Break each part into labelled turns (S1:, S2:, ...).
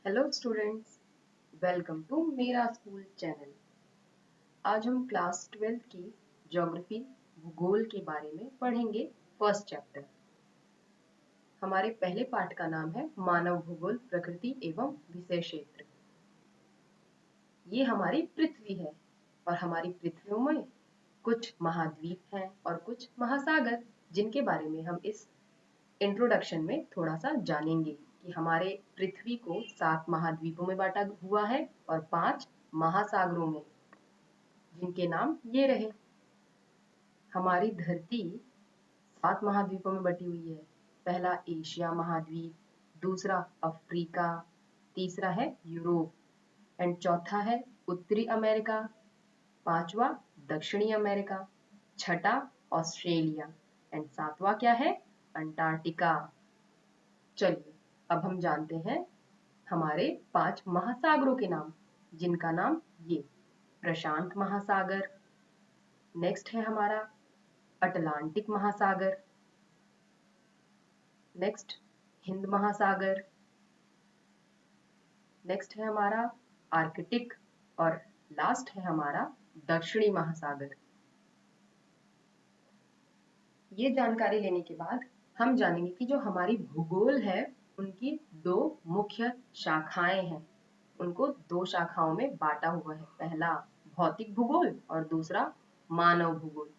S1: Hello students, welcome to मेरा school channel. आज हम क्लास 12 की ज्योग्राफी भूगोल के बारे में पढ़ेंगे। First chapter. हमारे पहले पाठ का नाम है मानव भूगोल, प्रकृति एवं विषय क्षेत्र। ये हमारी पृथ्वी है और हमारी पृथ्वी में कुछ महाद्वीप हैं और कुछ महासागर, जिनके बारे में हम इस इंट्रोडक्शन में थोड़ा सा जानेंगे कि हमारे पृथ्वी को 7 महाद्वीपों में बांटा हुआ है और 5 महासागरों में, जिनके नाम ये रहे। हमारी धरती 7 महाद्वीपों में बटी हुई है। पहला एशिया महाद्वीप, दूसरा अफ्रीका, तीसरा है यूरोप एंड चौथा है उत्तरी अमेरिका, पांचवा दक्षिणी अमेरिका, छठा ऑस्ट्रेलिया एंड सातवां क्या है, अंटार्कटिका। चलिए अब हम जानते हैं हमारे 5 महासागरों के नाम, जिनका नाम ये प्रशांत महासागर, नेक्स्ट है हमारा अटलांटिक महासागर, नेक्स्ट हिंद महासागर, नेक्स्ट है हमारा आर्कटिक और लास्ट है हमारा दक्षिणी महासागर। ये जानकारी लेने के बाद हम जानेंगे कि जो हमारी भूगोल है उनकी 2 मुख्य शाखाएं हैं। उनको 2 शाखाओं में बांटा हुआ है। पहला भौतिक भूगोल और दूसरा मानव भूगोल।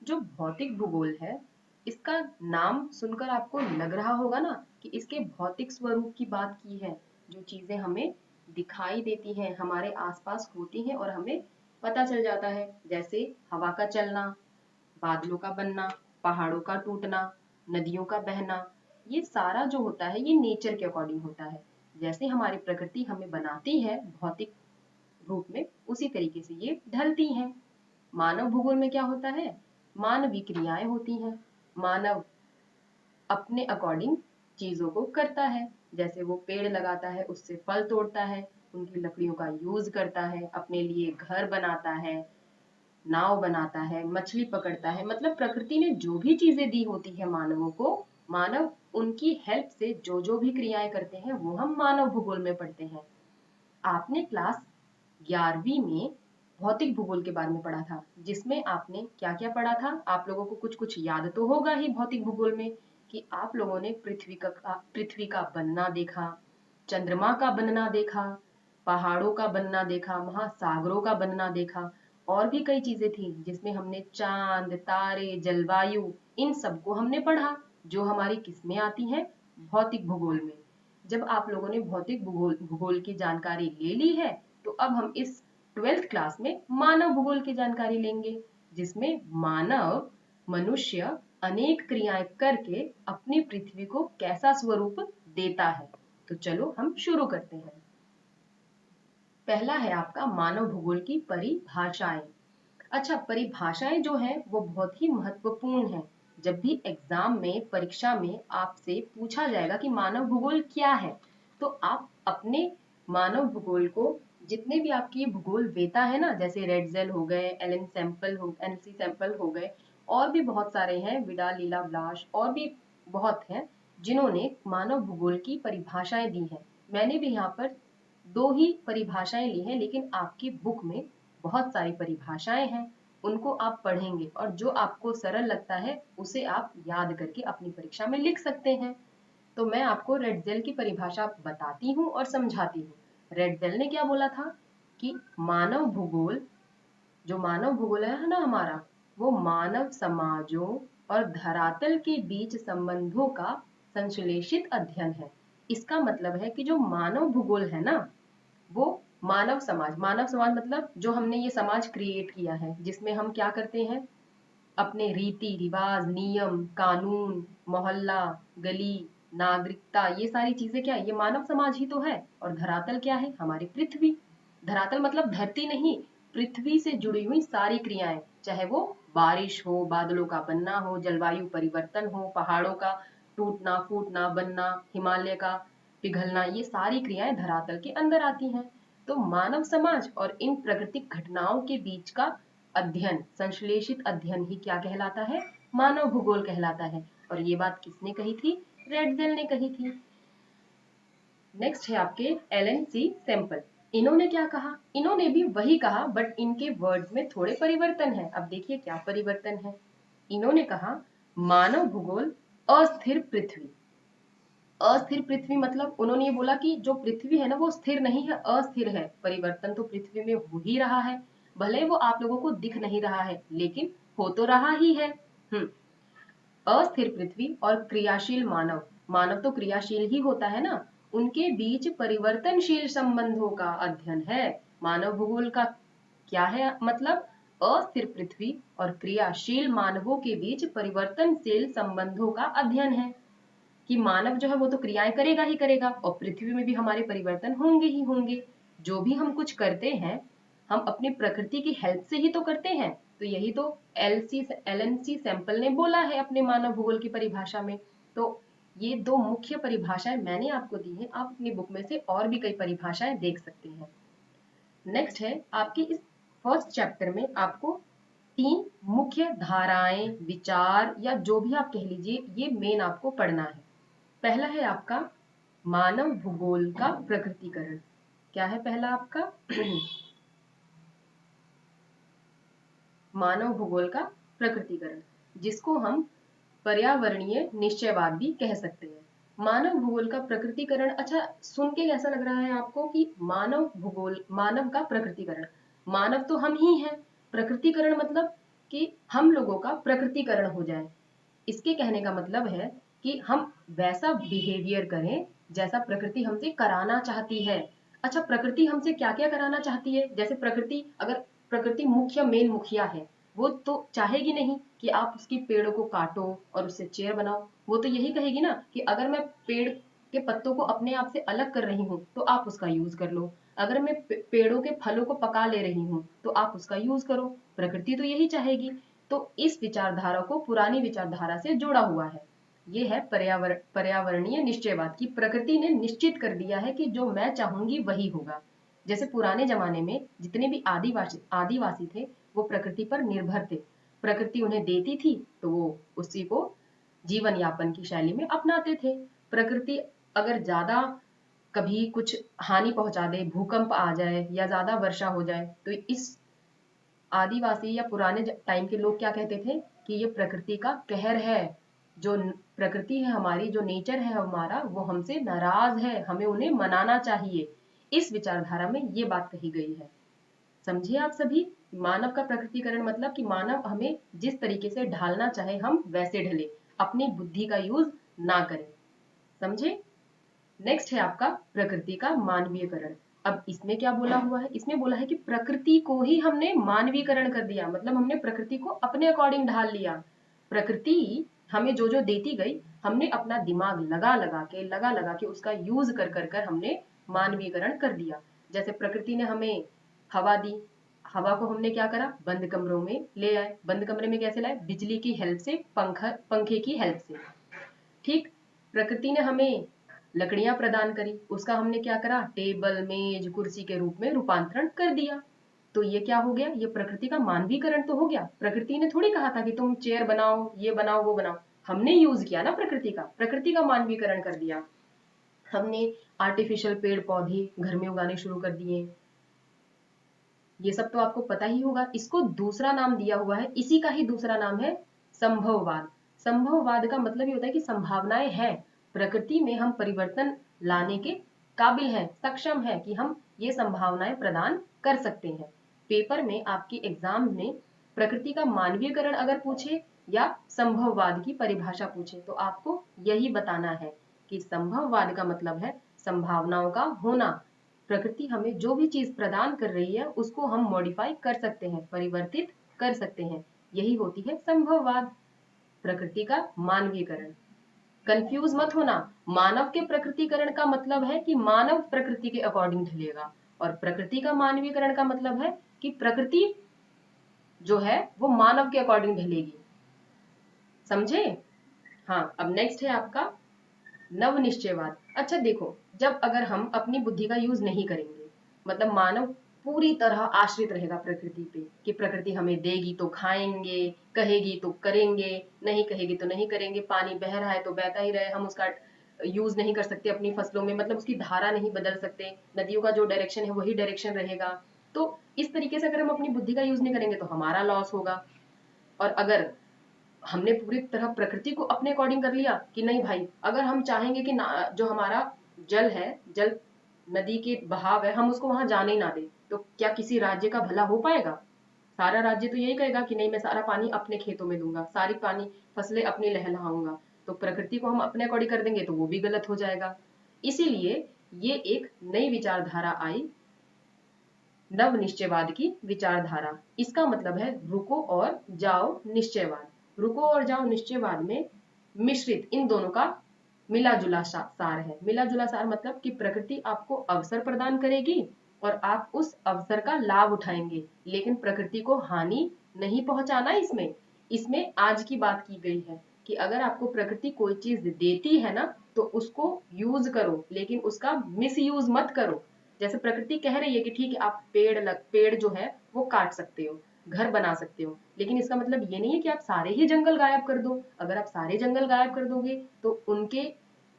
S1: जो भौतिक भूगोल है, इसका नाम सुनकर आपको लग रहा होगा ना कि इसके भौतिक स्वरूप की बात की है। जो चीजें हमें दिखाई देती हैं, हमारे आसपास होती हैं और हमें पता चल जाता है, जैसे हवा का चलना, बादलों का बनना, पहाड़ों का टूटना, नदियों का बहना। ये सारा जो होता है ये नेचर के अकॉर्डिंग होता है। जैसे हमारी प्रकृति हमें बनाती है भौतिक रूप में, उसी तरीके से ये ढलती हैं। मानव भूगोल में क्या होता है, मानवीय क्रियाएं होती हैं। मानव अपने अकॉर्डिंग चीजों को करता है। जैसे वो पेड़ लगाता है, उससे फल तोड़ता है, उनकी लकड़ियों का यूज करता है, अपने लिए घर बनाता है, नाव बनाता है, मछली पकड़ता है। मतलब प्रकृति ने जो भी चीजें दी होती है मानवों को, मानव उनकी हेल्प से जो जो भी क्रियाएं करते हैं वो हम मानव भूगोल में पढ़ते हैं। आपने क्लास 11वीं में भौतिक भूगोल के बारे में पढ़ा था, जिसमें आपने क्या क्या पढ़ा था। आप लोगों को कुछ कुछ याद तो होगा ही भौतिक भूगोल में, कि आप लोगों ने पृथ्वी का बनना देखा, चंद्रमा का बनना देखा, पहाड़ों का बनना देखा, महासागरों का बनना देखा, और भी कई चीजें थी जिसमें हमने चांद, तारे, जलवायु, इन सबको हमने पढ़ा, जो हमारी किसमें आती हैं, भौतिक भूगोल में। जब आप लोगों ने भौतिक भूगोल की जानकारी ले ली है, तो अब हम इस 12th क्लास में मानव भूगोल की जानकारी लेंगे, जिसमें मानव, मनुष्य अनेक क्रियाएं करके अपनी पृथ्वी को कैसा स्वरूप देता है। तो चलो हम शुरू करते हैं। पहला है आपका मानव भूगोल की परिभाषाएं। अच्छा, परिभाषाएं जो है वो बहुत ही महत्वपूर्ण है। जब भी एग्जाम में, परीक्षा में आपसे पूछा जाएगा कि मानव भूगोल क्या है, तो आप अपने मानव भूगोल को, जितने भी आपकी भूगोल वेता है ना, जैसे रेडजेल हो गए, एनसी सैंपल हो गए, और भी बहुत सारे हैं, विडा, लीला, ब्लाश, और भी बहुत हैं जिन्होंने मानव भूगोल की परिभाषाएं दी हैं। मैंने भी यहाँ पर 2 ही परिभाषाएं ली हैं, लेकिन आपकी बुक में बहुत सारी परिभाषाएं हैं। उनको आप पढ़ेंगे और जो आपको सरल लगता है उसे आप याद करके अपनी परीक्षा में लिख सकते हैं। तो मैं आपको रेडजेल की परिभाषा बताती हूँ और समझाती हूँ। रेडजेल ने क्या बोला था कि मानव भूगोल, जो मानव भूगोल है ना हमारा, वो मानव समाजों और धरातल के बीच संबंधों का संश्लेषित अध्ययन है। इसका मतलब है कि जो मानव भूगोल है ना, वो मानव समाज मतलब जो हमने ये समाज क्रिएट किया है, जिसमें हम क्या करते हैं, अपने रीति रिवाज, नियम कानून, मोहल्ला, गली, नागरिकता, ये सारी चीजें क्या है, ये मानव समाज ही तो है। और धरातल क्या है, हमारी पृथ्वी। धरातल मतलब धरती नहीं, पृथ्वी से जुड़ी हुई सारी क्रियाएं, चाहे वो बारिश हो, बादलों का बनना हो, जलवायु परिवर्तन हो, पहाड़ों का टूटना फूटना, बनना, हिमालय का पिघलना, ये सारी क्रियाएं धरातल के अंदर आती हैं। तो मानव समाज और इन प्राकृतिक घटनाओं के बीच का अध्ययन, संश्लेषित अध्ययन ही क्या कहलाता है, मानव भूगोल कहलाता है। और ये बात किसने कही थी, रेडजेल ने कही थी। नेक्स्ट है आपके एलन सी सैंपल। इन्होंने क्या कहा, इन्होंने भी वही कहा बट इनके वर्ड्स में थोड़े परिवर्तन है। अब देखिए क्या परिवर्तन है। इन्होंने कहा मानव भूगोल अस्थिर पृथ्वी। अस्थिर पृथ्वी मतलब उन्होंने ये बोला कि जो पृथ्वी है ना वो स्थिर नहीं है, अस्थिर है। परिवर्तन तो पृथ्वी में हो ही रहा है, भले वो आप लोगों को दिख नहीं रहा है लेकिन हो तो रहा ही है। अस्थिर पृथ्वी और क्रियाशील मानव, मानव तो क्रियाशील ही होता है ना, उनके बीच परिवर्तनशील संबंधों का अध्ययन है। मानव भूगोल का क्या है मतलब, अस्थिर पृथ्वी और क्रियाशील मानवों के बीच परिवर्तनशील संबंधों का अध्ययन है। कि मानव जो है वो तो क्रियाएं करेगा ही करेगा और पृथ्वी में भी हमारे परिवर्तन होंगे ही होंगे। जो भी हम कुछ करते हैं हम अपनी प्रकृति की हेल्प से ही तो करते हैं। तो यही तो एलएनसी सैंपल ने बोला है अपने मानव भूगोल की परिभाषा में। तो ये दो मुख्य परिभाषाएं मैंने आपको दी हैं, आप अपनी बुक में से और भी कई परिभाषाएं देख सकते हैं। नेक्स्ट है आपकी इस फर्स्ट चैप्टर में आपको 3 मुख्य धाराएं, विचार या जो भी आप कह लीजिए ये मेन आपको पढ़ना है। पहला है आपका मानव भूगोल का प्रकृतिकरण। क्या है पहला आपका मानव भूगोल का प्रकृतिकरण, जिसको हम पर्यावरणीय निश्चयवाद भी कह सकते हैं। मानव भूगोल का प्रकृतिकरण, अच्छा सुन के कैसा लग रहा है आपको कि मानव भूगोल, मानव का प्रकृतिकरण, मानव तो हम ही हैं, प्रकृतिकरण मतलब कि हम लोगों का प्रकृतिकरण हो जाए। इसके कहने का मतलब है कि हम वैसा बिहेवियर करें जैसा प्रकृति हमसे कराना चाहती है। अच्छा प्रकृति हमसे क्या क्या कराना चाहती है, जैसे प्रकृति, अगर प्रकृति मुख्य मेन मुखिया है, वो तो चाहेगी नहीं कि आप उसकी पेड़ों को काटो और उससे चेयर बनाओ। वो तो यही कहेगी ना कि अगर मैं पेड़ के पत्तों को अपने आप से अलग कर रही हूँ तो आप उसका यूज कर लो, अगर मैं पेड़ों के फलों को पका ले रही हूँ तो आप उसका यूज करो। प्रकृति तो यही चाहेगी। तो इस विचारधारा को पुरानी विचारधारा से जोड़ा हुआ है। ये है पर्यावरणीय निश्चयवाद की प्रकृति ने निश्चित कर दिया है कि जो मैं चाहूंगी वही होगा। जैसे पुराने जमाने में जितने भी आदिवासी थे वो प्रकृति पर निर्भर थे, प्रकृति उन्हें देती थी तो वो उसी को जीवन यापन की शैली में अपनाते थे। प्रकृति अगर ज्यादा कभी कुछ हानि पहुंचा दे, भूकंप आ जाए या ज्यादा वर्षा हो जाए, तो इस आदिवासी या पुराने टाइम के लोग क्या कहते थे कि ये प्रकृति का कहर है, जो प्रकृति है हमारी, जो नेचर है हमारा, वो हमसे नाराज है, हमें उन्हें मनाना चाहिए। इस विचारधारा में ये बात कही गई है। समझिए आप सभी, मानव का प्रकृतिकरण मतलब कि मानव हमें जिस तरीके से ढालना चाहे हम वैसे ढले, अपनी बुद्धि का यूज ना करें। समझे। नेक्स्ट है आपका प्रकृति का मानवीयकरण। अब इसमें क्या बोला हुआ है, इसमें बोला है कि प्रकृति को ही हमने मानवीकरण कर दिया, मतलब हमने प्रकृति को अपने अकॉर्डिंग ढाल लिया। प्रकृति हमें जो जो देती गई हमने अपना दिमाग लगा लगा के उसका यूज कर कर कर हमने मानवीकरण कर दिया। जैसे प्रकृति ने हमें हवा दी, हवा को हमने क्या करा, बंद कमरों में ले आए। बंद कमरे में कैसे लाए, बिजली की हेल्प से, पंखे की हेल्प से। ठीक, प्रकृति ने हमें लकड़ियां प्रदान करी, उसका हमने क्या करा, टेबल मेज कुर्सी के रूप में रूपांतरण कर दिया। तो ये क्या हो गया, ये प्रकृति का मानवीकरण तो हो गया। प्रकृति ने थोड़ी कहा था कि तुम चेयर बनाओ, ये बनाओ, वो बनाओ, हमने यूज किया ना प्रकृति का मानवीकरण कर दिया। हमने आर्टिफिशियल पेड़ पौधे घर में उगाने शुरू कर दिए। ये सब तो आपको पता ही होगा। इसको दूसरा नाम दिया हुआ है, इसी का ही दूसरा नाम है संभववाद। संभववाद का मतलब ये होता है कि संभावनाएं हैं, प्रकृति में हम परिवर्तन लाने के काबिल हैं, सक्षम है कि हम ये संभावनाएं प्रदान कर सकते हैं। पेपर में आपके एग्जाम में प्रकृति का मानवीयकरण अगर पूछे या संभववाद की परिभाषा पूछे तो आपको यही बताना है कि संभववाद का मतलब है संभावनाओं का होना। प्रकृति हमें जो भी चीज प्रदान कर रही है उसको हम मॉडिफाई कर सकते हैं, परिवर्तित कर सकते हैं, यही होती है संभववाद। प्रकृति का मानवीकरण, कंफ्यूज मत होना। मानव के प्रकृतिकरण का मतलब है कि मानव प्रकृति के अकॉर्डिंग ढलेगा, और प्रकृति का मानवीकरण का मतलब है कि प्रकृति जो है वो मानव के अकॉर्डिंग ढलेगी। समझे। हाँ, अब नेक्स्ट है आपका नव निश्चयवाद। अच्छा देखो, जब अगर हम अपनी बुद्धि का यूज नहीं करेंगे, मतलब मानव पूरी तरह आश्रित रहेगा प्रकृति पे कि प्रकृति हमें देगी तो खाएंगे, कहेगी तो करेंगे, नहीं कहेगी तो नहीं करेंगे, पानी बह रहा है तो बहता ही रहे, हम उसका यूज नहीं कर सकते अपनी फसलों में, मतलब उसकी धारा नहीं बदल सकते, नदियों का जो डायरेक्शन है वही डायरेक्शन रहेगा। तो इस तरीके से अगर हम अपनी बुद्धि का यूज नहीं करेंगे तो हमारा लॉस होगा। और अगर हमने पूरी तरह प्रकृति को अपने अकॉर्डिंग कर लिया कि नहीं भाई, अगर हम चाहेंगे कि जो हमारा जल है, जल नदी के बहाव है, हम उसको वहां जाने ही ना दे, तो क्या किसी राज्य का भला हो पाएगा? सारा राज्य तो यही कहेगा कि नहीं, मैं सारा पानी अपने खेतों में दूंगा, सारी पानी फसलें अपनी लहलहाऊंगा। तो प्रकृति को हम अपने अकॉर्डिंग कर देंगे तो वो भी गलत हो जाएगा। इसीलिए ये एक नई विचारधारा आई, नव निश्चयवाद की विचारधारा। इसका मतलब है रुको और जाओ निश्चयवाद। रुको और जाओ निश्चयवाद में मिश्रित इन दोनों का मिला जुला सार है। मिला जुला सार मतलब कि प्रकृति आपको अवसर प्रदान करेगी और आप उस अवसर का लाभ उठाएंगे, लेकिन प्रकृति को हानि नहीं पहुंचाना। इसमें इसमें आज की बात की गई है कि अगर आपको प्रकृति कोई चीज देती है ना, तो उसको यूज करो, लेकिन उसका मिस यूज मत करो। जैसे प्रकृति कह रही है कि ठीक है, आप पेड़ जो है वो काट सकते हो, घर बना सकते हो, लेकिन इसका मतलब ये नहीं है कि आप सारे ही जंगल गायब कर दो। अगर आप सारे जंगल गायब कर दोगे तो उनके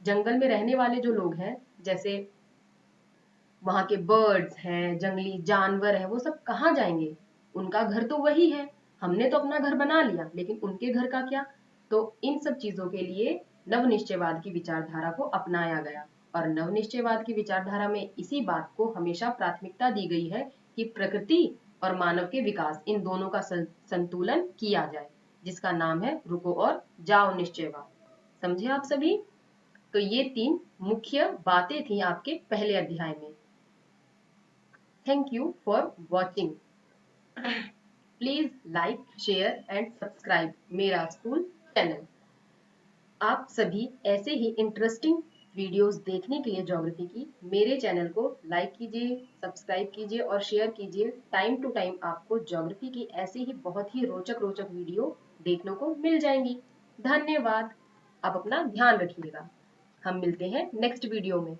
S1: जंगल में रहने वाले जो लोग हैं, जैसे वहां के बर्ड्स हैं, जंगली जानवर हैं, वो सब कहाँ जाएंगे? उनका घर तो वही है। हमने तो अपना घर बना लिया, लेकिन उनके घर का क्या? तो इन सब चीजों के लिए नवनिश्चयवाद की विचारधारा को अपनाया गया। और नवनिश्चयवाद की विचारधारा में इसी बात को हमेशा प्राथमिकता दी गई है कि प्रकृति और मानव के विकास, इन दोनों का संतुलन किया जाए, जिसका नाम है रुको और जाओ निश्चयवाद। समझे आप सभी? तो ये 3 मुख्य बातें थी आपके पहले अध्याय में। Thank you for watching. Please like, share and subscribe मेरा स्कूल चैनल। आप सभी ऐसे ही इंटरेस्टिंग वीडियोस देखने के लिए ज्योग्राफी की मेरे चैनल को लाइक कीजिए, सब्सक्राइब कीजिए और शेयर कीजिए। टाइम टू टाइम आपको ज्योग्राफी की ऐसी ही बहुत ही रोचक रोचक वीडियो देखने को मिल जाएंगी। धन्यवाद। आप अपना ध्यान रखिएगा। हम मिलते हैं नेक्स्ट वीडियो में।